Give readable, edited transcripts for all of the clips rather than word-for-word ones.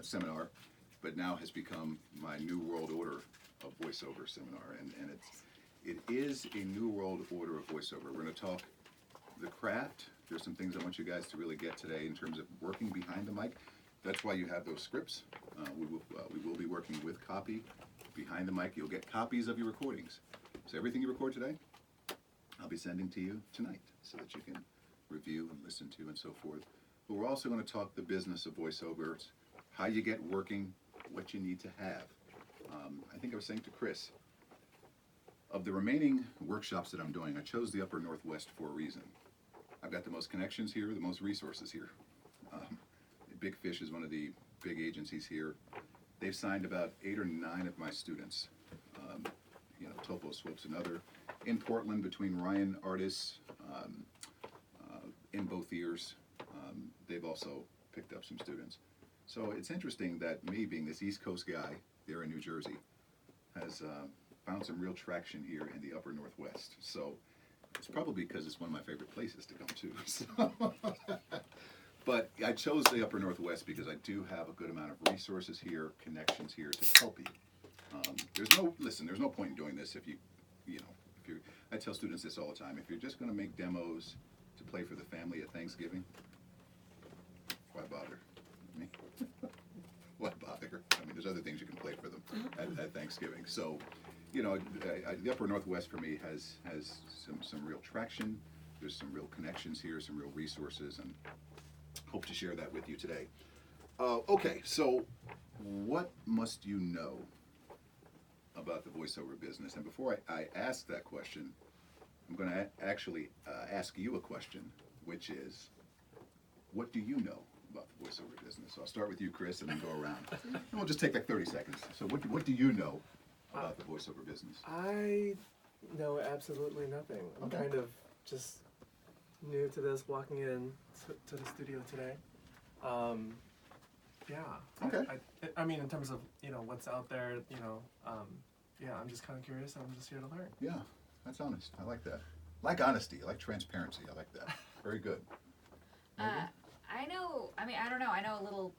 seminar, but now has become my New World Order of voiceover seminar, and it is a New World Order of voiceover. We're going to talk the craft. There's some things I want you guys to really get today in terms of working behind the mic. That's why you have those scripts. We will be working with copy behind the mic. You'll get copies of your recordings. So everything you record today, I'll be sending to you tonight so that you can review and listen to and so forth. But we're also going to talk the business of voiceovers, how you get working, what you need to have. I think I was saying to Chris, of the remaining workshops that I'm doing, I chose the Upper Northwest for a reason. I've got the most connections here, the most resources here. Big Fish is one of the big agencies here. They've signed about 8 or 9 of my students. Topo Swope's another. In Portland, between Ryan Artis, in both ears, they've also picked up some students. So it's interesting that me, being this East Coast guy there in New Jersey, has found some real traction here in the Upper Northwest. So it's probably because it's one of my favorite places to come to. So but I chose the Upper Northwest because I do have a good amount of resources here, connections here to help you. There's no point in doing this if I tell students this all the time. If you're just going to make demos to play for the family at Thanksgiving, why bother? Why bother? I mean, there's other things you can play for them at Thanksgiving. So, the Upper Northwest for me has some real traction. There's some real connections here, some real resources, and hope to share that with you today. Okay, so what must you know about the voiceover business? And before I ask that question, I'm going to actually ask you a question, which is, what do you know about the voiceover business? So I'll start with you, Chris, and then go around. And we'll just take like 30 seconds. So what do you know about the voiceover business? I know absolutely nothing. I'm kind of just new to this, walking in to the studio today. Okay. I mean, in terms of, what's out there, I'm just kind of curious. I'm just here to learn. Yeah, that's honest. I like that. I like honesty. I like transparency. I like that. Very good. I don't know. I know little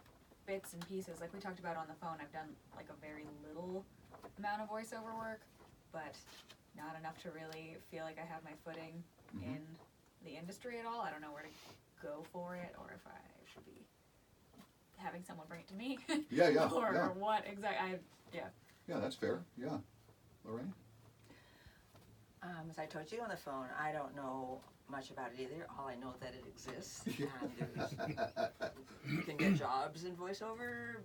bits and pieces. Like we talked about on the phone, I've done like a very little amount of voiceover work, but not enough to really feel like I have my footing in the industry at all. I don't know where to go for it, or if I should be having someone bring it to me. Or what exactly. Yeah, that's fair. Yeah. Lorraine? As I told you on the phone, I don't know much about it either. All I know that it exists, and you can get jobs in voiceover,